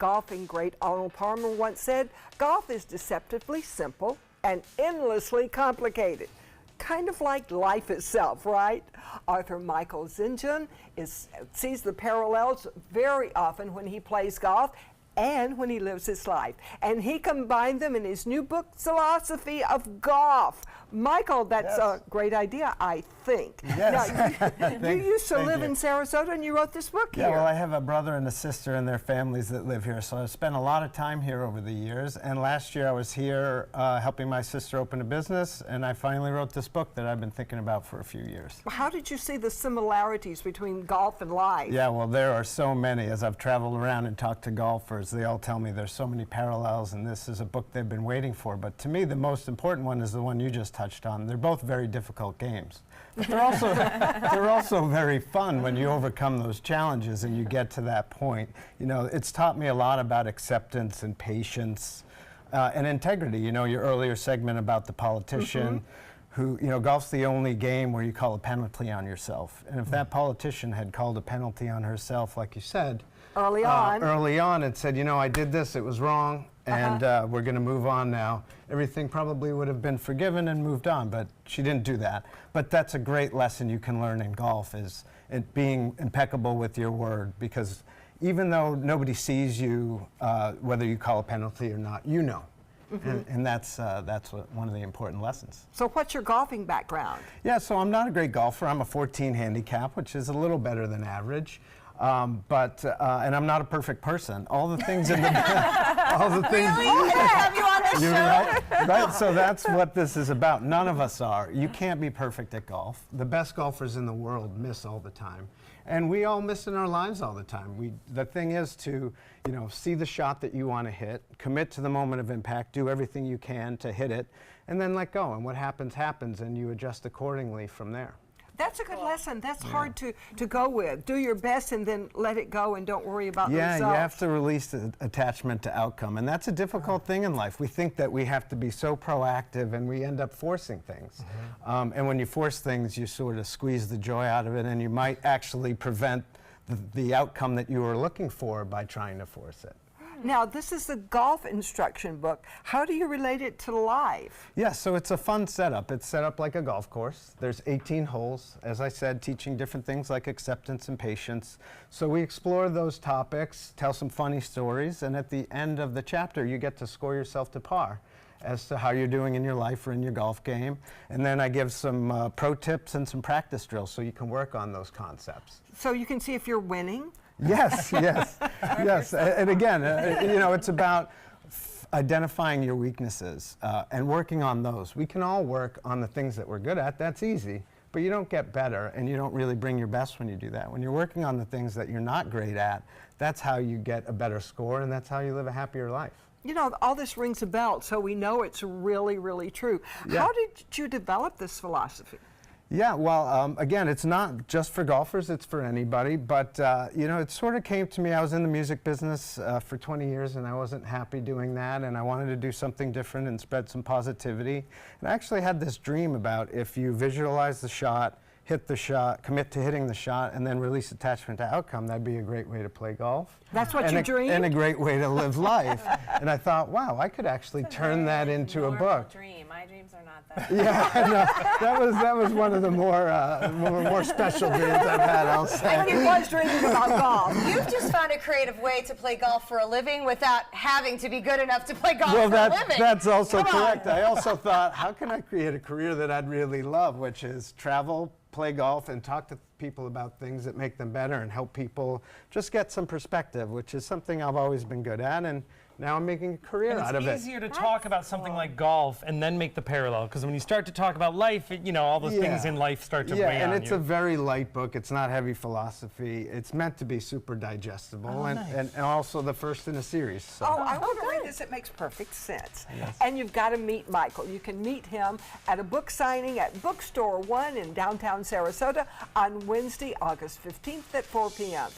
golfing great Arnold Palmer once said, golf is deceptively simple and endlessly complicated. Kind of like life itself, right? Author Michael Zinjan sees the parallels very often when he plays golf and when he lives his life. And he combined them in his new book, Zilosophy of Golf. Michael, that's a great idea, I think. Yes. Now, you used to live in Sarasota and you wrote this book here. Yeah, well, I have a brother and a sister and their families that live here, so I've spent a lot of time here over the years. And last year I was here helping my sister open a business, and I finally wrote this book that I've been thinking about for a few years. How did you see the similarities between golf and life? Yeah, well, there are so many. As I've traveled around and talked to golfers, they all tell me there's so many parallels, and this is a book they've been waiting for. But to me, the most important one is the one you just touched on. They're both very difficult games. But they're also very fun when you overcome those challenges and you get to that point. You know, it's taught me a lot about acceptance and patience and integrity. You know, your earlier segment about the politician who, you know, golf's the only game where you call a penalty on yourself. And if that politician had called a penalty on herself, like you said, early on and said, you know, I did this, it was wrong, and we're going to move on now, everything probably would have been forgiven and moved on, but she didn't do that. But that's a great lesson you can learn in golf, is being impeccable with your word, because even though nobody sees you, whether you call a penalty or not, you know. And that's one of the important lessons. So what's your golfing background? Yeah, so I'm not a great golfer. I'm a 14 handicap, which is a little better than average. And I'm not a perfect person. All the things in the all the things. Really? Have you on this show? Right. So that's what this is about. None of us are. You can't be perfect at golf. The best golfers in the world miss all the time, and we all miss in our lives all the time. The thing is to, you know, see the shot that you want to hit, commit to the moment of impact, do everything you can to hit it, and then let go. And what happens, happens, and you adjust accordingly from there. That's a good lesson. That's hard to go with. Do your best and then let it go and don't worry about the results. Yeah, you have to release the attachment to outcome. And that's a difficult thing in life. We think that we have to be so proactive and we end up forcing things. And when you force things, you sort of squeeze the joy out of it, and you might actually prevent the outcome that you were looking for by trying to force it. Now, this is the golf instruction book. How do you relate it to life? Yeah, so it's a fun setup. It's set up like a golf course. There's 18 holes, as I said, teaching different things like acceptance and patience. So we explore those topics, tell some funny stories, and at the end of the chapter, you get to score yourself to par as to how you're doing in your life or in your golf game. And then I give some pro tips and some practice drills so you can work on those concepts. So you can see if you're winning? Yes, yes, yes. And again, you know, it's about identifying your weaknesses and working on those. We can all work on the things that we're good at. That's easy. But you don't get better, and you don't really bring your best when you do that. When you're working on the things that you're not great at, that's how you get a better score, and that's how you live a happier life. You know, all this rings a bell, so we know it's really, really true. Yeah. How did you develop this philosophy? Yeah, well, again, it's not just for golfers, it's for anybody, but, you know, it sort of came to me. I was in the music business for 20 years, and I wasn't happy doing that, and I wanted to do something different and spread some positivity. And I actually had this dream about if you visualize the shot, hit the shot, commit to hitting the shot, and then release attachment to outcome, that'd be a great way to play golf. That's what you dreamed? And a great way to live life. And I thought, wow, I could actually turn that into a book. Dream. My dreams are not that. Yeah, no, that was one of the more special dreams I've had, I'll say. And he was dreaming about golf. You've just found a creative way to play golf for a living without having to be good enough to play golf for a living. That's also correct. I also thought, how can I create a career that I'd really love, which is travel, play golf, and talk to people about things that make them better and help people just get some perspective, which is something I've always been good at, and now I'm making a career out of it. It's easier to talk about something like golf and then make the parallel, because when you start to talk about life, you know, all those things in life start to weigh on you. Yeah, and it's a very light book. It's not heavy philosophy. It's meant to be super digestible, and also the first in a series. So. Oh, I want to read this. It makes perfect sense. Yes. And you've got to meet Michael. You can meet him at a book signing at Bookstore 1 in downtown Sarasota on Wednesday, August 15th at 4 p.m.